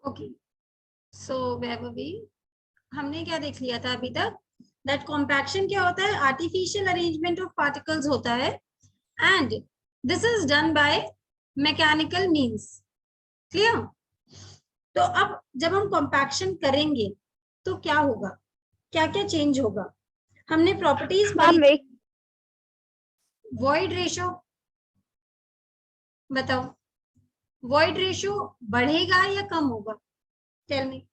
Okay, सो वैभवी, हमने क्या देख लिया था अभी तक? दैट कॉम्पैक्शन क्या होता है? आर्टिफिशियल अरेंजमेंट ऑफ पार्टिकल्स होता है, and this is done by mechanical means. Clear? तो अब जब हम कॉम्पैक्शन करेंगे तो क्या होगा, क्या क्या चेंज होगा? हमने प्रॉपर्टीज पढ़ी, मैम एक वॉइड रेशियो। बताओ, वॉइड रेशियो बढ़ेगा या कम होगा? Tell me.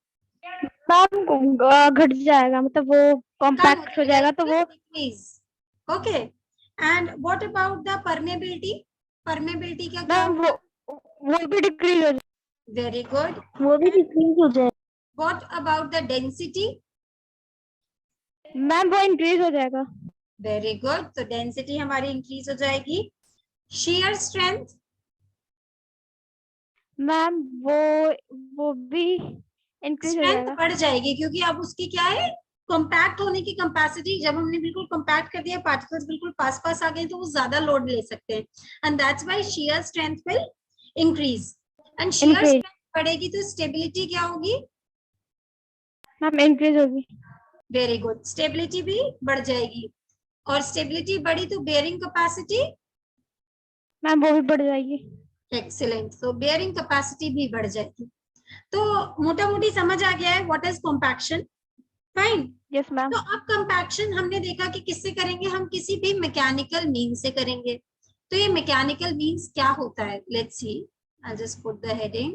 मैम घट जाएगा, मतलब वो कम हो कॉम्पैक्ट हो जाएगा, जाएगा तो इट वो। Will decrease. Okay, and what about the permeability? Permeability का क्या मैम होगा? वो भी डिक्रीज हो वेरी गुड। जाएगा, वो भी डिक्रीज हो जाएगा। What about the density? Ma'am वो इंक्रीज हो जाएगा। वेरी गुड, तो डेंसिटी हमारी इंक्रीज हो जाएगी। shear strength? मैम वो भी इंक्रीज हो स्ट्रेंथ जाएगा। बढ़ जाएगी, क्योंकि अब उसकी क्या है, कॉम्पैक्ट होने की कैपेसिटी। जब हमने बिल्कुल कॉम्पैक्ट कर दिया, पार्टिकल्स बिल्कुल पास पास आ गए, तो वो ज्यादा लोड ले सकते हैं, and that's why shear strength will increase. And shear increase strength बढ़ेगी तो स्टेबिलिटी क्या होगी? मैम इंक्रीज होगी। वेरी गुड, स्टेबिलिटी भी बढ़ जाएगी, और स्टेबिलिटी बढ़ी तो बेयरिंग कैपेसिटी? मैम वो भी बढ़ जाएगी। एक्सीलेंट, तो बेयरिंग कैपेसिटी भी बढ़ जाएगी। तो मोटा मोटी समझ आ गया है what is compaction. Fine. Yes ma'am. तो अब कंपैक्शन हमने देखा कि किससे करेंगे, हम किसी भी मैकेनिकल मीन से करेंगे। तो ये मैकेनिकल मीन्स क्या होता है? Let's see, I just put the heading,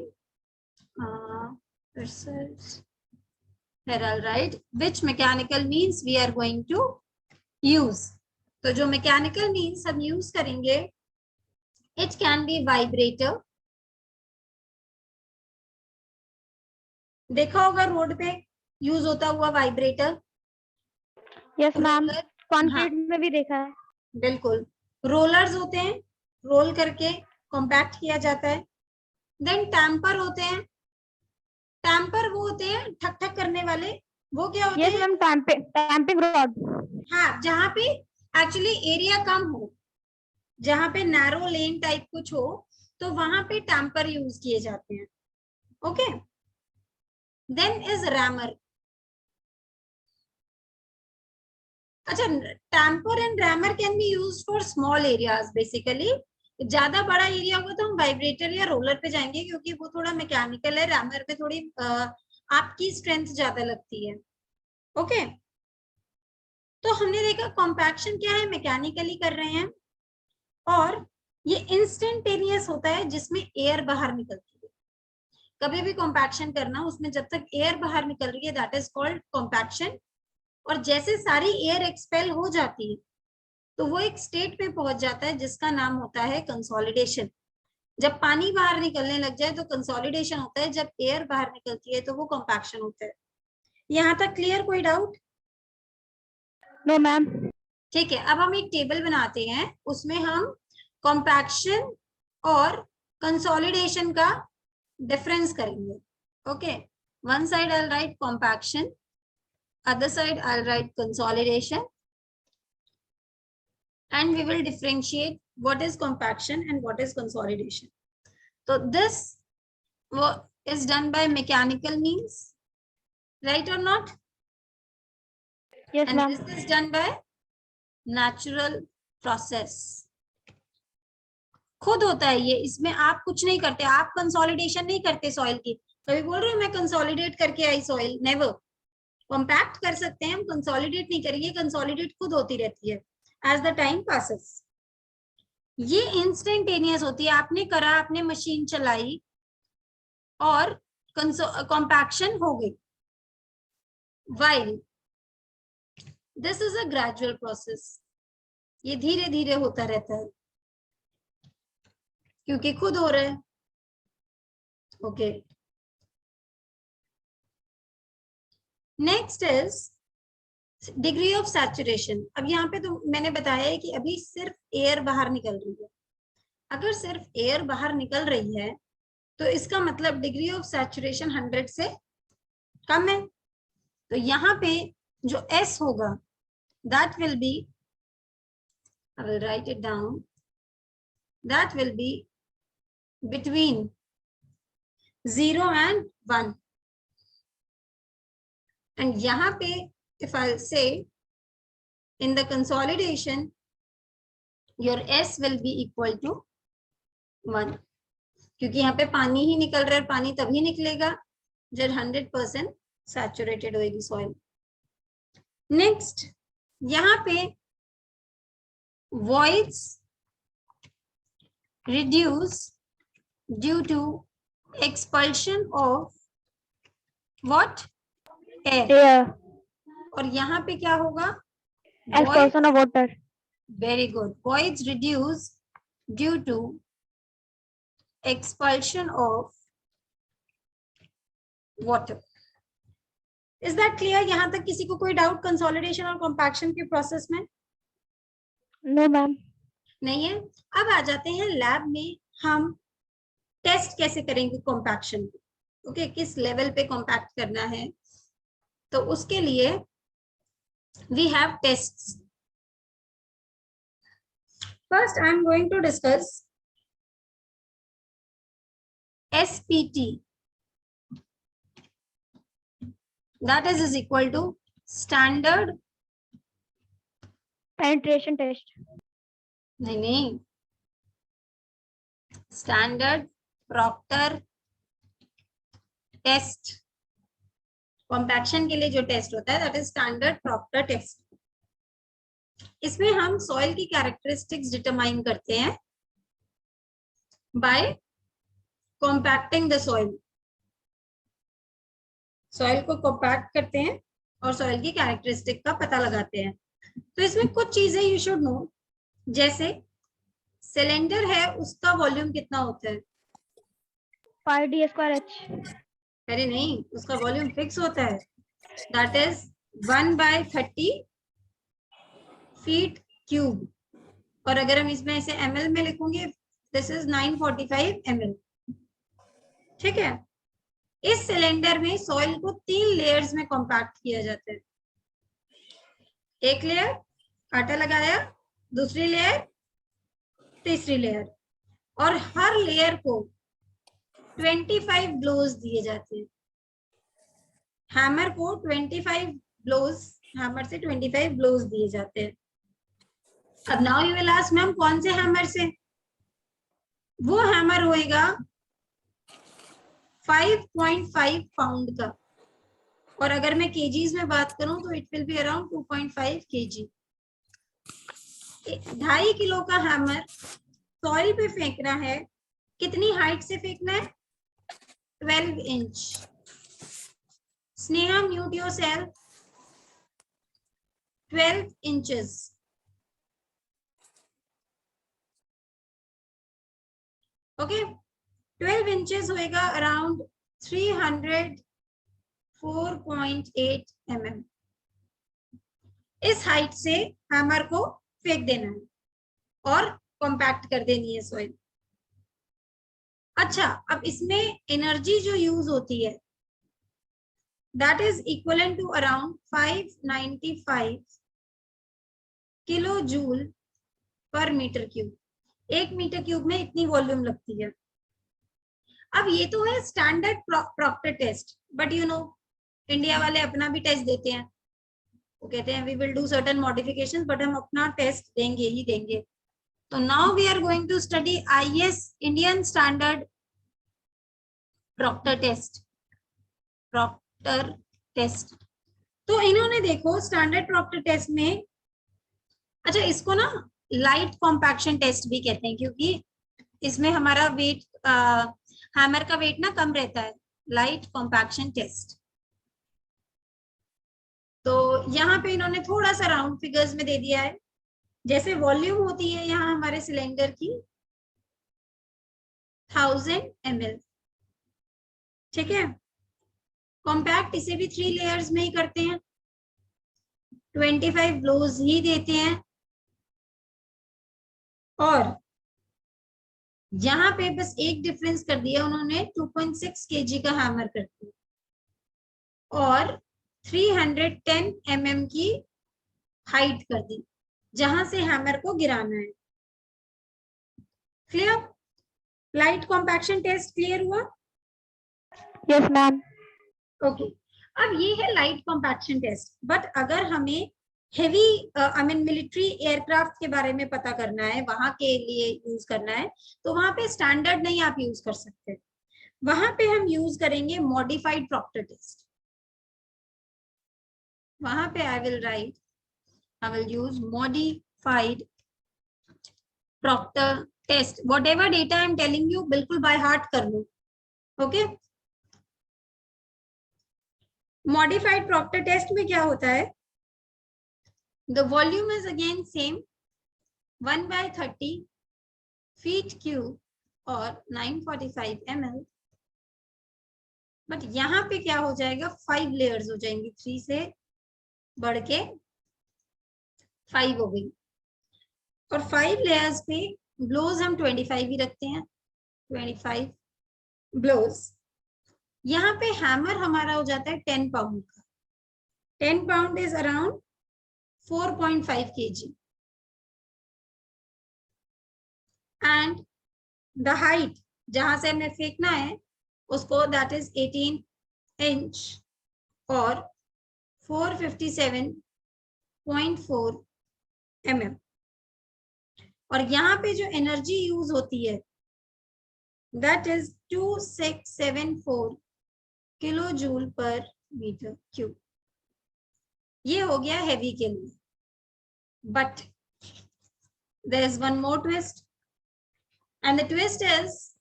here I'll write which mechanical means we are going to use. तो जो मैकेनिकल मीन्स हम यूज करेंगे, इट कैन बी वाइब्रेटर। देखा होगा रोड पे यूज होता हुआ वाइब्रेटर। यस मैम, रोलर, हाँ कंक्रीट में भी देखा है। बिल्कुल। रोलर्स होते हैं, रोल करके कॉम्पैक्ट किया जाता है। देन टैम्पर होते हैं, टैम्पर वो होते हैं ठक ठक करने वाले। वो क्या होते यस हैं? Ma'am, tamping rod. हाँ, जहाँ पे एक्चुअली एरिया कम हो, जहाँ पे नैरो लेन टाइप कुछ हो, तो वहां पे टैम्पर यूज किए जाते हैं। Okay, then is rammer. अच्छा, tamper and rammer can be used for small areas basically. ज्यादा बड़ा एरिया होगा तो हम वाइब्रेटर या रोलर पे जाएंगे, क्योंकि वो थोड़ा मैकेनिकल है। रैमर में थोड़ी आपकी स्ट्रेंथ ज्यादा लगती है। ओके, तो हमने देखा कॉम्पैक्शन क्या है, मैकेनिकली कर रहे हैं, और ये इंस्टेंटेनियस होता है जिसमें एयर बाहर निकलती है। कभी भी कॉम्पैक्शन करना, उसमें जब तक एयर बाहर निकल रही है, दैट इज कॉल्ड कॉम्पैक्शन। और जैसे सारी एयर एक्सपेल हो जाती है, तो वो एक स्टेट पे पहुंच जाता है जिसका नाम होता है कंसोलिडेशन। जब पानी बाहर निकलने लग जाए तो कंसोलिडेशन होता है, जब एयर बाहर निकलती है तो वो कॉम्पैक्शन होता है। यहाँ तक क्लियर? कोई डाउट? No ma'am. ठीक है, अब हम एक टेबल बनाते हैं, उसमें हम कॉम्पैक्शन और कंसोलिडेशन का डिफरेंस करेंगे। Okay, one side I right compaction, other side I'll write consolidation, and we will differentiate what is compaction and what is consolidation. So this is done by mechanical means, right or not? Yes And ma'am. this is done by natural process. खुद होता है ये, इसमें आप कुछ नहीं करते, आप कंसोलिडेशन नहीं करते सॉइल की। कभी बोल रहे हो मैं कंसोलिडेट करके आई सॉइल, नेवर। कॉम्पैक्ट कर सकते हैं हम, कंसोलिडेट नहीं करेंगे। कंसोलिडेट खुद होती रहती है एज द टाइम पासेस। ये इंस्टेंटेनियस होती है, आपने करा, आपने मशीन चलाई और कॉम्पैक्शन हो गई। While this is a gradual process, ये धीरे धीरे होता रहता है क्योंकि खुद हो रहा है। Okay, next is degree of saturation. अब यहाँ पे तो मैंने बताया है कि अभी सिर्फ एयर बाहर निकल रही है। अगर सिर्फ एयर बाहर निकल रही है तो इसका मतलब डिग्री ऑफ सैचुरेशन 100 से कम है। तो यहाँ पे जो S होगा, that will be, I will right it down, that will be between 0 and 1. And यहाँ पे if I'll say in the consolidation your S will be equal to 1, क्योंकि यहाँ पे पानी ही निकल रहा है, पानी तभी निकलेगा जब 100% सैचुरेटेड होगी सॉइल। नेक्स्ट यहाँ पे voids reduce due to expulsion of what? Air. और यहाँ पे क्या होगा? Expulsion of water. Very good. Voids reduce due to expulsion of water. Is that clear? यहाँ तक किसी को कोई डाउट कंसोलिडेशन और कॉम्पैक्शन के प्रोसेस में? No ma'am. नहीं है। अब आ जाते हैं लैब में हम टेस्ट कैसे करेंगे कॉम्पैक्शन को। ओके, किस लेवल पे कॉम्पैक्ट करना है, तो उसके लिए we have tests. First I am going to discuss SPT, that is equal to standard penetration test। नहीं, स्टैंडर्ड प्रॉक्टर टेस्ट। कॉम्पैक्शन के लिए जो टेस्ट होता है that is standard Proctor test. इसमें हम सॉइल की कैरेक्टरिस्टिक्स डिटरमाइन करते हैं by compacting the soil. Soil को कॉम्पैक्ट करते हैं और सॉइल की कैरेक्टरिस्टिक का पता लगाते हैं। तो इसमें कुछ चीजें यू शुड नो, जैसे सिलेंडर है उसका वॉल्यूम कितना होता है? 5d²h। अरे नहीं, उसका वॉल्यूम फिक्स होता है, दैट इज 1/30 फीट क्यूब। और अगर हम इसमें ऐसे ml में लिखूंगे, दिस इज 945 ml। ठीक है, इस सिलेंडर में सॉइल को 3 लेयर्स में कॉम्पैक्ट किया जाता है। एक लेयर आटा लगाया, दूसरी लेयर, तीसरी लेयर, और हर लेयर को 25 ब्लोज दिए जाते हैं। हैमर को 25 ब्लोज, हैमर से 25 ब्लोज दिए जाते हैं। अब now you will ask ma'am कौन से हैमर से? वो हैमर होएगा 5.5 पाउंड का, और अगर मैं केजीज में बात करूं तो it will be around 2.5 KG. 2.5 kilo का हैमर सॉइल पे फेंकना है, कितनी हाइट से फेंकना है? 12 inch. Sneha, mute yourself. 12 inches. Okay, 12 inches होएगा अराउंड 304.8 mm। इस हाइट से हैमर को फेंक देना है और कॉम्पैक्ट कर देनी है सॉइल। अच्छा, अब इसमें एनर्जी जो यूज होती है that is equivalent to around 595 kilo joule per metre cube. 1 metre cube में इतनी वॉल्यूम लगती है। अब ये तो है standard Proctor test, but you know India वाले अपना भी टेस्ट देते हैं। वो कहते हैं we will do certain modifications, but हम अपना टेस्ट देंगे ही देंगे। तो now we are going to study IS, Indian standard Proctor test. Proctor test, तो इन्होंने देखो स्टैंडर्ड प्रॉक्टर टेस्ट में, अच्छा इसको ना लाइट कॉम्पैक्शन टेस्ट भी कहते हैं, क्योंकि इसमें हमारा वेट, हैमर का वेट ना कम रहता है। Light compaction test. तो यहाँ पे इन्होंने थोड़ा सा राउंड फिगर्स में दे दिया है। जैसे वॉल्यूम होती है यहाँ हमारे सिलेंडर की 1000 ml। ठीक है, कॉम्पैक्ट इसे भी 3 लेयर्स में ही करते हैं, 25 ब्लोज ही देते हैं, और यहाँ पे बस एक डिफरेंस कर दिया उन्होंने, 2.6 kg का हैमर करते हैं और 310 mm की हाइट कर दी जहां से हैमर को गिराना है। Clear? Light compaction test clear हुआ? Yes ma'am. ओके, अब ये है लाइट कॉम्पैक्शन टेस्ट, बट अगर हमें heavy I mean military aircraft के बारे में पता करना है, वहां के लिए यूज करना है, तो वहां पे स्टैंडर्ड नहीं आप यूज कर सकते, वहां पे हम यूज करेंगे मॉडिफाइड प्रॉक्टर टेस्ट। वहां पे I will write, I will use modified Proctor test. Whatever data I am telling you बिल्कुल बाय हार्ट कर लो। ओके, मॉडिफाइड प्रॉक्टर टेस्ट में क्या होता है, the volume is again same 1/30 feet cube और 945 ml, बट यहाँ पे क्या हो जाएगा, 5 लेयर्स हो जाएंगी, 3 से बढ़ के 5 हो गई, और 5 लेयर्स पे ब्लोज हम 25 ही रखते हैं, 25 ब्लोज। यहाँ पे हैमर हमारा हो जाता है 10 पाउंड का, 10 pound is around 4.5 kg, and the height जहां से हमें फेंकना है उसको, दैट इज 18 इंच और 457.4 mm, और यहाँ पे जो एनर्जी यूज होती है that is 2674 kilo joule per metre cube. ये हो गया हेवी के लिए, but there is one more twist, and the twist is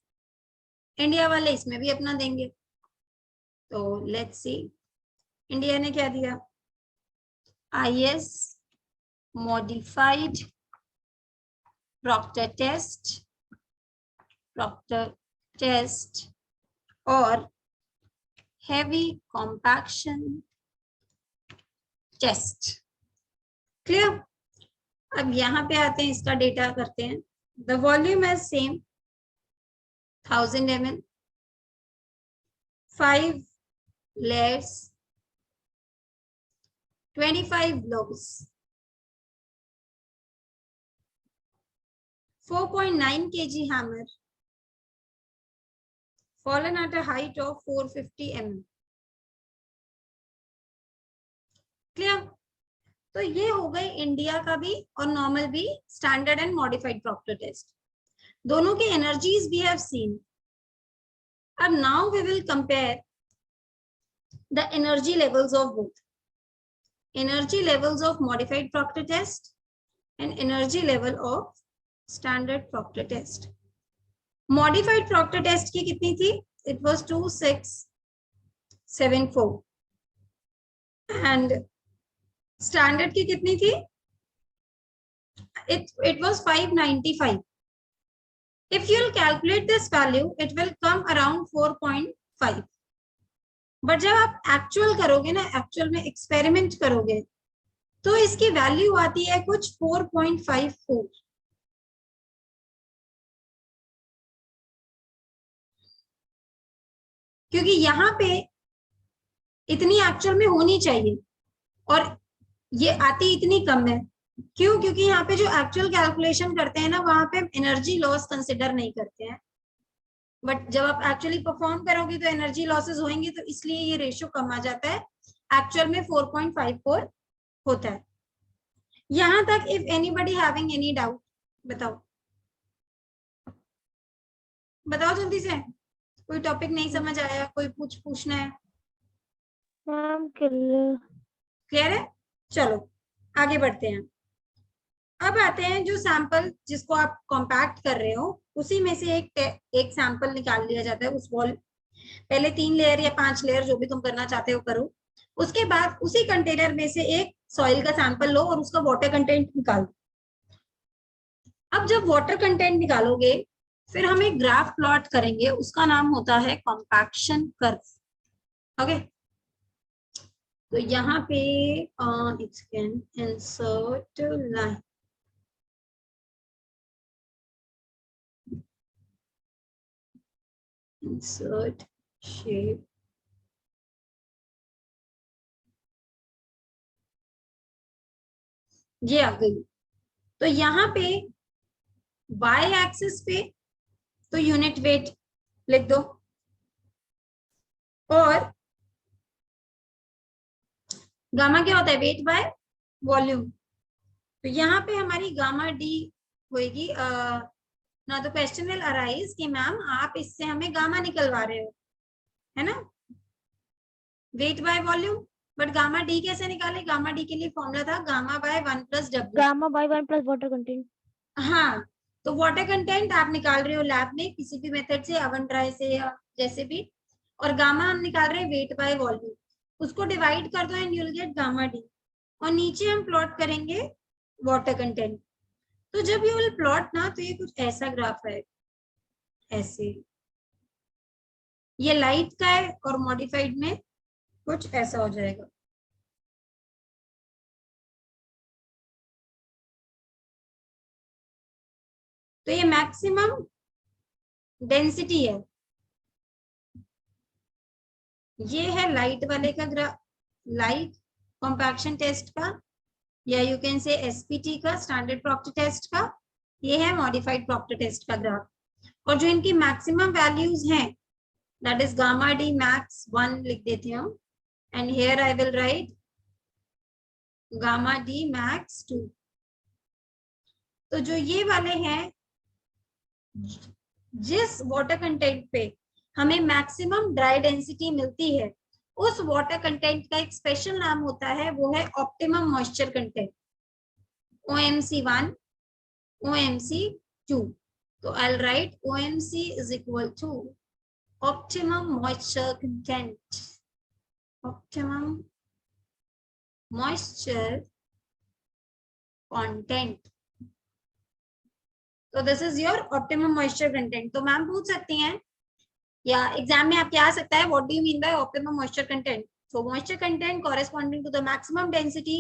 India वाले इसमें भी अपना देंगे। तो लेट्स सी इंडिया ने क्या दिया, IS मॉडिफाइड प्रॉक्टर टेस्ट और हेवी कॉम्पैक्शन टेस्ट। क्लियर? अब यहाँ पे आते हैं, इसका डेटा करते हैं। The volume is same 1000 ml, 5 layers, 25 blows, 4.9 kg hammer fallen at a height of 450 mm. Clear? तो ये हो गई इंडिया का भी और नॉर्मल भी, standard and modified Proctor test. दोनों के एनर्जीज वी हैव सीन। अब now we will compare the energy levels of both, energy levels of modified Proctor test and energy level of standard Proctor test. Modified Proctor test की कितनी थी, it was 2674 and standard की कितनी थी, it was 595. If you'll calculate this value, it will come around 4.5. But जब आप actual करोगे ना, एक्चुअल में एक्सपेरिमेंट करोगे, तो इसकी वैल्यू आती है कुछ 4.54। क्योंकि यहाँ पे इतनी एक्चुअल में होनी चाहिए और ये आती इतनी कम है। क्यों? क्योंकि यहाँ पे जो एक्चुअल कैलकुलेशन करते हैं ना, वहां पे एनर्जी लॉस कंसिडर नहीं करते हैं, बट जब आप एक्चुअली परफॉर्म करोगे तो एनर्जी लॉसेस होंगे, तो इसलिए ये रेशियो कम आ जाता है, एक्चुअल में 4.54 होता है। यहां तक if anybody having any doubt, बताओ बताओ जल्दी से, कोई टॉपिक नहीं समझ आया, कोई पूछना है? मैम क्लियर है? चलो आगे बढ़ते हैं। अब आते हैं जो सैंपल जिसको आप कॉम्पैक्ट कर रहे हो, उसी में से एक सैंपल निकाल लिया जाता है। उस वॉल पहले 3 लेयर या 5 लेयर जो भी तुम करना चाहते हो करो, उसके बाद उसी कंटेनर में से एक सॉइल का सैंपल लो और उसका वाटर कंटेंट निकालो। अब जब वाटर कंटेंट निकालोगे, फिर हम एक ग्राफ प्लॉट करेंगे, उसका नाम होता है कॉम्पैक्शन कर्व। ओके, तो यहाँ पे इंसर्ट लाइन, insert shape, ये आ गई। तो यहाँ पे y एक्सिस पे तो यूनिट वेट लिख दो, और गामा क्या होता है, वेट बाय वॉल्यूम। तो यहाँ पे हमारी गामा डी होगी। ना तो क्वेश्चन विल अराइज कि मैम आप इससे हमें गामा निकलवा रहे हो, है ना, weight by volume. But gamma d कैसे निकाले, गामा डी के लिए फॉर्मूला था gamma by 1+W। Gamma by 1 plus water content. हाँ, तो वाटर कंटेंट आप निकाल रहे हो लैब में किसी भी मेथड से, अवन ड्राई से या जैसे भी, और गामा हम निकाल रहे हैं वेट बाय वॉल्यूम। उसको डिवाइड कर दो and you will get gamma D, और नीचे हम प्लॉट करेंगे वाटर कंटेंट। तो जब यू विल प्लॉट ना, तो ये कुछ ऐसा ग्राफ है, ऐसे, ये लाइट का है और मॉडिफाइड में कुछ ऐसा हो जाएगा। तो ये मैक्सिमम डेंसिटी है, ये है लाइट वाले का ग्राफ, लाइट कॉम्पैक्शन टेस्ट का, या यू कैन से एसपीटी का, स्टैंडर्ड प्रॉक्टर टेस्ट का। ये है मॉडिफाइड प्रॉक्टर टेस्ट का ग्राफ। और जो इनकी मैक्सिमम वैल्यूज हैं, that is gamma D max 1 लिख देती हूँ, and here I will right gamma D max 2। तो जो ये वाले हैं, जिस वाटर कंटेंट पे हमें मैक्सिमम ड्राई डेंसिटी मिलती है, उस वाटर कंटेंट का एक स्पेशल नाम होता है, वो है optimum moisture content, OMC1, OMC2। तो I'll write OMC is equal to optimum moisture content, optimum moisture content। तो this is your optimum moisture content. तो मैम पूछ सकती हैं या एग्जाम में आपके आ सकता है, what do you mean by optimum moisture content. So moisture content corresponding to the maximum density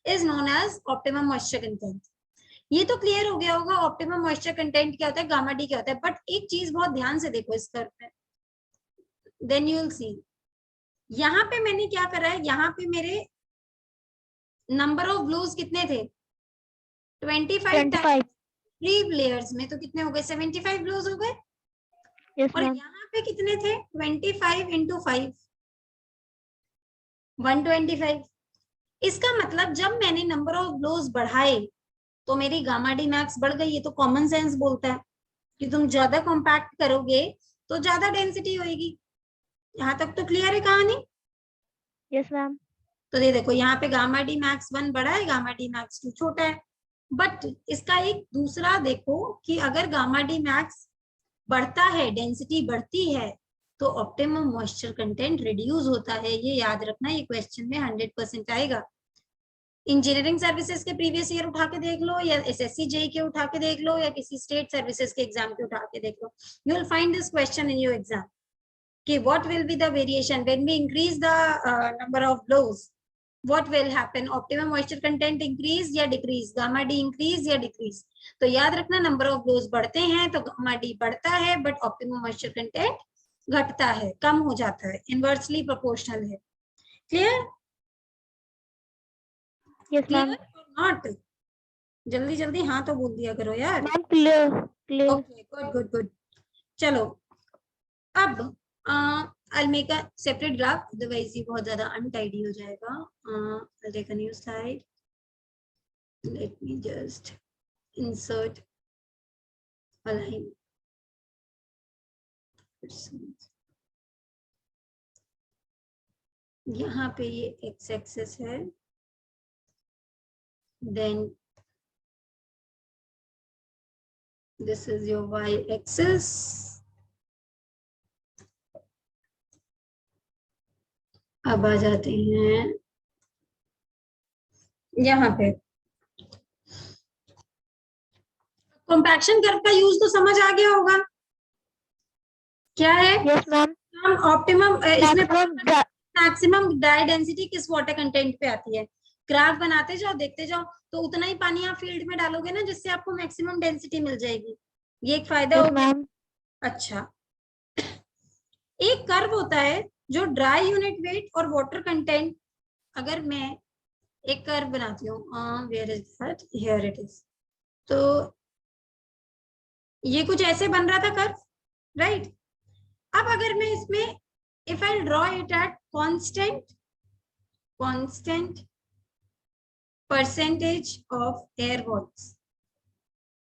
is known as optimum moisture content. ये तो क्लियर हो गया होगा ऑप्टिमम मॉइस्चर कंटेंट क्या होता है, गामा डी क्या होता है। बट एक चीज बहुत ध्यान से देखो इस कर्व पे, देन यू विल सी। यहाँ पे मैंने क्या करा है, यहाँ पे मेरे नंबर ऑफ ब्लोज कितने थे, 25 टाइम्स 3 लेयर्स में, तो कितने हो गए, 75 ब्लोज हो गए। यस और मैम। यहाँ पे कितने थे, 25 into 5, 125। इसका मतलब जब मैंने नंबर ऑफ ब्लोज बढ़ाए तो मेरी गामा डी मैक्स बढ़ गई। ये तो कॉमन सेंस बोलता है कि तुम ज्यादा कॉम्पैक्ट करोगे तो ज्यादा डेंसिटी होगी। यहाँ तक तो क्लियर है कहानी। Yes ma'am. तो ये देखो यहाँ पे गामा डी मैक्स 1 बड़ा है, गामा डी मैक्स 2 छोटा है। बट इसका एक दूसरा देखो कि अगर गामा डी मैक्स बढ़ता है, डेंसिटी बढ़ती है, तो ऑप्टिमम मॉइस्चर कंटेंट रिड्यूस होता है। ये याद रखना, ये क्वेश्चन में 100% आएगा। इंजीनियरिंग सर्विसेज के प्रीवियस ईयर उठा के देख लो, या एसएससी जेई के उठा के देख लो, या किसी स्टेट सर्विसेज के एग्जाम के उठा के देख लो, you will find this question in your exam कि what will be the variation when we increase the number of blows, what will happen, optimum moisture content increase या decrease, gamma d increase या decrease। तो याद रखना, number of blows बढ़ते हैं तो gamma D बढ़ता है, बट ऑप्टिमम मॉइस्चर कंटेंट घटता है, कम हो जाता है, इनवर्सली प्रोपोर्शनल है। क्लियर? Yes ma'am. नॉट? जल्दी जल्दी हाँ तो बोल दिया करो यार। Ma'am clear clear. Okay, good good good. चलो अब I'll make a separate graph, otherwise ये बहुत ज्यादा untidy हो जाएगा। I'll take a new slide. Let me just insert a line. यहाँ पे ये x axis है, then this is your y axis, अब आ जाते हैं यहाँ पे। कॉम्पैक्शन कर्व का यूज तो समझ आ गया होगा, क्या है? Yes ma'am. हम ऑप्टिमम, इसमें मैक्सिमम ड्राई डेंसिटी किस वाटर कंटेंट पे आती है, ग्राफ बनाते जाओ, देखते जाओ, तो उतना ही पानी आप फील्ड में डालोगे ना, जिससे आपको मैक्सिमम डेंसिटी मिल जाएगी। ये एक फायदा हो गया। अच्छा, एक कर्व होता है जो ड्राई यूनिट वेट और वाटर कंटेंट, अगर मैं एक कर्व बनाती हूँ, where is that, here it is. तो ये कुछ ऐसे बन रहा था कर्व, राइट? अब अगर मैं इसमें if I'll draw it at constant percentage of air voids,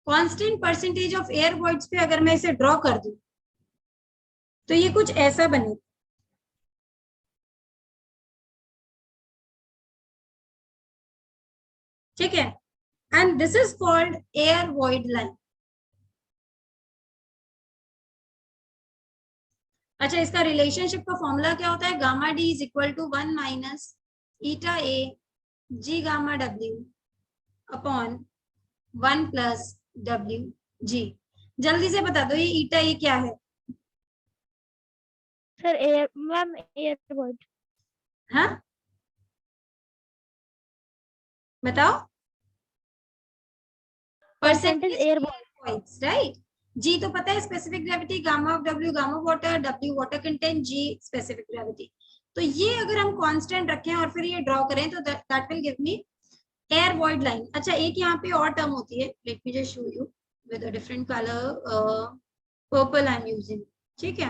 constant percentage of air voids पे अगर मैं इसे ड्रॉ कर दूं तो ये कुछ ऐसा बने, ठीक है, and this is called air void line. अच्छा, इसका रिलेशनशिप का फॉर्मूला क्या होता है? Gamma D is equal to 1 minus eta A G gamma W upon 1 plus W G. जल्दी से बता दो ये ईटा ए क्या है? Sir air ma'am air void. हाँ बताओ। Percentage air voids, right. जी तो पता है specific gravity, gamma of W gamma water, W water content, ji specific gravity. तो ये अगर हम कांस्टेंट रखें और फिर ये ड्रॉ करें तो that will give me air void line. अच्छा, एक यहाँ पे और टर्म होती है, let me just show you with a different colour, purple I am using, ठीक है।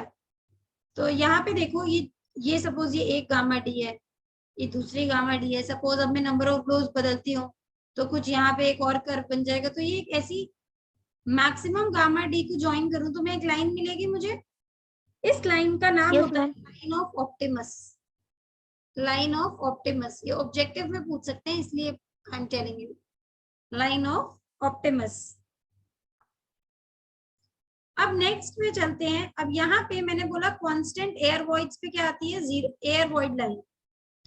तो यहाँ पे देखो, ये सपोज ये एक गामा डी है, ये दूसरी गामा डी है। सपोज अब मैं नंबर ऑफ ब्लोज बदलती हूँ तो कुछ यहाँ पे एक और कर्व बन जाएगा। तो ये एक ऐसी मैक्सिमम गामा डी को ज्वाइन करूं तो मैं एक लाइन मिलेगी मुझे। इस लाइन का नाम होता है line of Optimus. Line of Optimus, ये ऑब्जेक्टिव में पूछ सकते हैं इसलिए आई am telling you, line of Optimus. अब नेक्स्ट में चलते हैं। अब यहाँ पे मैंने बोला कांस्टेंट एयर वॉइड्स पे क्या आती है? Zero air void line.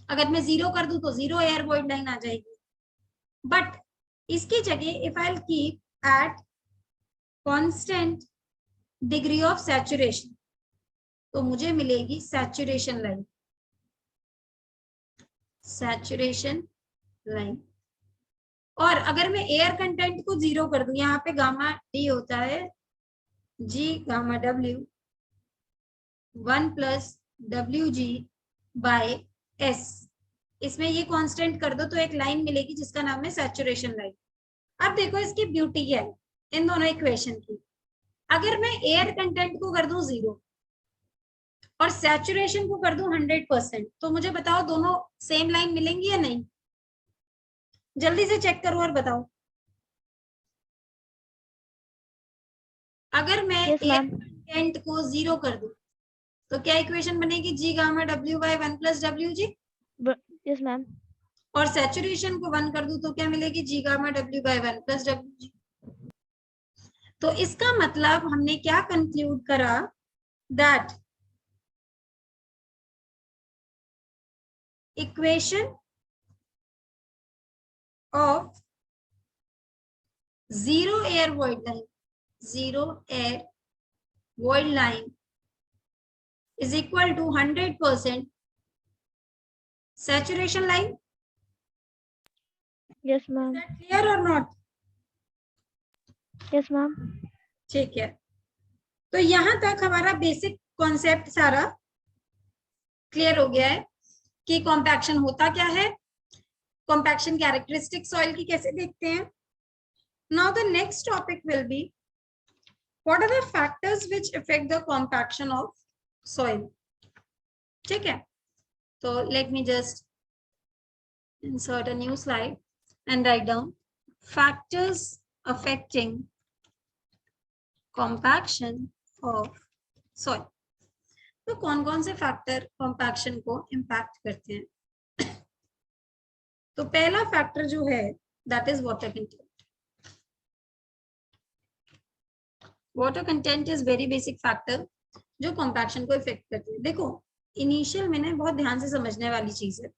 अगर मैं जीरो कर दूं तो जीरो एयर वॉइड लाइन आ जाएगी, बट इसकी जगह if I will keep at constant degree of saturation तो मुझे मिलेगी सैचुरेशन लाइन। Saturation line. और अगर मैं एयर कंटेंट को जीरो कर दूं, यहाँ पे गामा डी होता है जी gamma W 1 plus W G by S, इसमें ये कांस्टेंट कर दो तो एक लाइन मिलेगी जिसका नाम है सैचुरेशन लाइन। अब देखो इसकी ब्यूटी क्या है इन दोनों इक्वेशन की। अगर मैं एयर कंटेंट को कर दूं जीरो और सैचुरेशन को कर दूं 100%, तो मुझे बताओ दोनों सेम लाइन मिलेंगी या नहीं? जल्दी से चेक करो और बताओ। अगर मैं एयर कंटेंट को जीरो कर दूं तो क्या इक्वेशन बनेगी? जी गामा डब्ल्यू by 1 plus W G. Yes ma'am. और सैचुरेशन को 1 कर दूं तो क्या मिलेगी? जी गामा डब्ल्यू बाय 1 प्लस डब्ल्यू जी। तो इसका मतलब हमने क्या कंक्लूड करा? That equation of zero air void line, zero air void line is equal to 100% saturation line. Yes ma'am. Is that clear or not? Yes ma'am. ठीक है, तो यहां तक हमारा बेसिक कॉन्सेप्ट सारा क्लियर हो गया है कि कॉम्पैक्शन होता क्या है, कॉम्पैक्शन कैरेक्टरिस्टिक सॉइल की कैसे देखते हैं। Now the next topic will be what are the factors which affect the compaction of soil, ठीक है। तो let me just insert a new slide and write down factors affecting compaction of soil। तो कौन कौन से factor compaction को impact करते हैं? तो पहला फैक्टर जो है that is water content। water content is very basic factor जो कॉम्पैक्शन को इफेक्ट करती है। देखो इनिशियल में ना बहुत ध्यान से समझने वाली चीज है।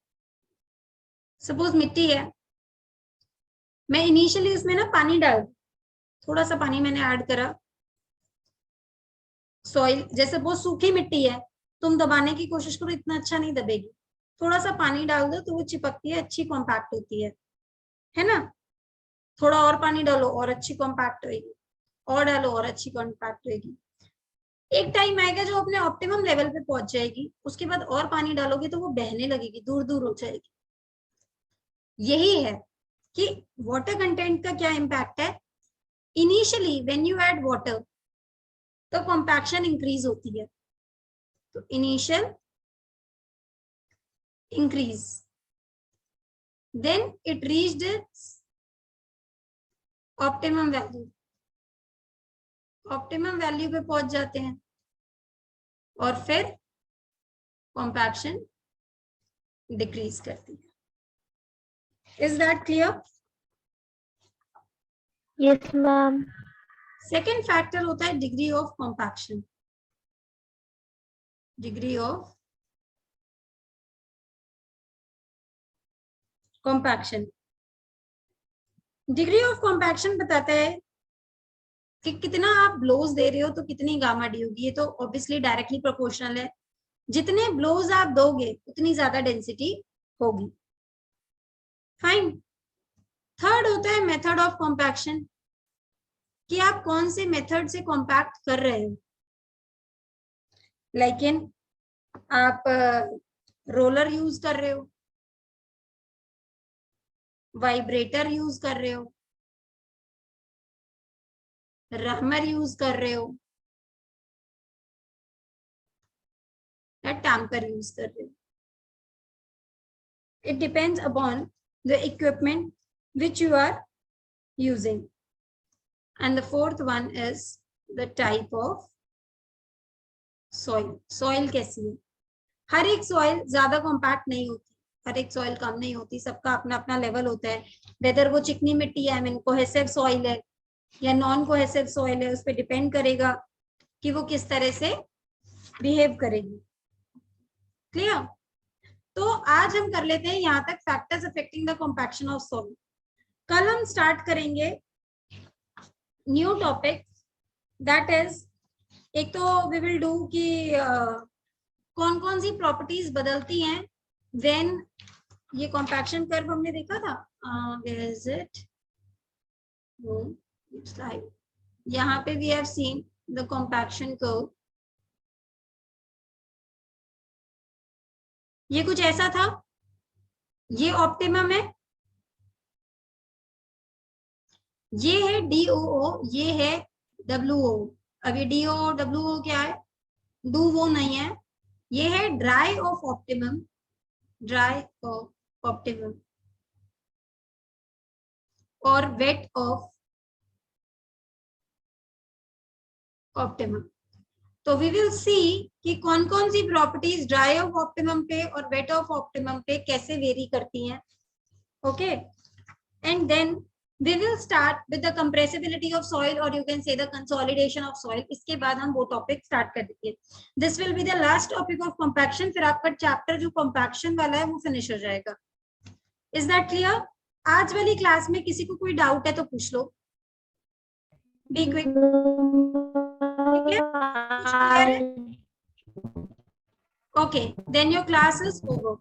सपोज मिट्टी है, मैं इनिशियली उसमें ना पानी डाल, थोड़ा सा पानी मैंने ऐड करा, सॉइल जैसे बहुत सूखी मिट्टी है, तुम दबाने की कोशिश करो इतना अच्छा नहीं दबेगी, थोड़ा सा पानी डाल दो तो वो चिपकती है, अच्छी कॉम्पैक्ट होती है ना। थोड़ा और पानी डालो और अच्छी कॉम्पैक्ट होगी, और डालो और अच्छी कॉम्पैक्ट होगी। एक टाइम आएगा जो अपने ऑप्टिमम लेवल पे पहुंच जाएगी, उसके बाद और पानी डालोगे तो वो बहने लगेगी, दूर दूर हो जाएगी। यही है कि वाटर कंटेंट का क्या इम्पैक्ट है। Initially when you add water तो कॉम्पैक्शन इंक्रीज होती है। तो initial increase. Then it reached its optimum value. Optimum value पे पहुंच जाते हैं और फिर कॉम्पैक्शन डिक्रीज करती है. Is that clear? Yes ma'am. Second factor होता है degree of compaction. Degree of compaction. Degree of compaction बताता है कि कितना आप ब्लोज दे रहे हो तो कितनी गामा डी होगी. ये तो ऑब्वियसली डायरेक्टली प्रोपोर्शनल है. जितने ब्लोज आप दोगे उतनी ज्यादा डेंसिटी होगी. फाइन. थर्ड होता है मेथड ऑफ कॉम्पैक्शन, कि आप कौन से मेथड से कॉम्पैक्ट कर रहे हो. लेकिन आप रोलर यूज कर रहे हो, वाइब्रेटर यूज कर रहे हो, रैमर यूज कर रहे हो या टैम्पर यूज कर रहे हो. It depends upon the equipment which you are using. And the fourth one is the type of soil. Soil कैसी है? हर एक soil ज्यादा compact नहीं होती, हर एक soil कम नहीं होती. सबका अपना अपना level होता है. Whether वो चिकनी मिट्टी है, I mean cohesive soil है या नॉन कोहेसिव सॉइल है, उस पर डिपेंड करेगा कि वो किस तरह से बिहेव करेगी. क्लियर? तो आज हम कर लेते हैं यहां तक factors affecting the compaction of soil. कल हम स्टार्ट करेंगे न्यू टॉपिक, दैट इज, एक तो वी विल डू कि कौन कौन सी प्रॉपर्टीज बदलती हैं व्हेन, ये कॉम्पैक्शन कर्व हमने देखा था, वेयर इज इट, slide. यहाँ पे we have seen the compaction curve. ये कुछ ऐसा था, ये ऑप्टिमम है, ये है DOO, ये है WO. अब ये DOO WO क्या है? डू वो नहीं है, ये है dry of optimum, dry of optimum और वेट ऑफ ऑप्टिमम. तो वी विल सी कि कौन कौन सी प्रॉपर्टीज ड्राई ऑफ ऑप्टिमम पे और वेट ऑफ ऑप्टिमम पे कैसे वेरी करती हैं. Okay, and then we will start with the compressibility of soil और you can say the consolidation of soil. इसके बाद हम वो टॉपिक स्टार्ट कर देंगे. This will be the last topic of compaction. फिर आपका चैप्टर जो कॉम्पैक्शन वाला है वो फिनिश हो जाएगा. Is that clear? आज वाली क्लास में किसी को कोई डाउट है तो पूछ लो. Be quick. Okay, then your class is over.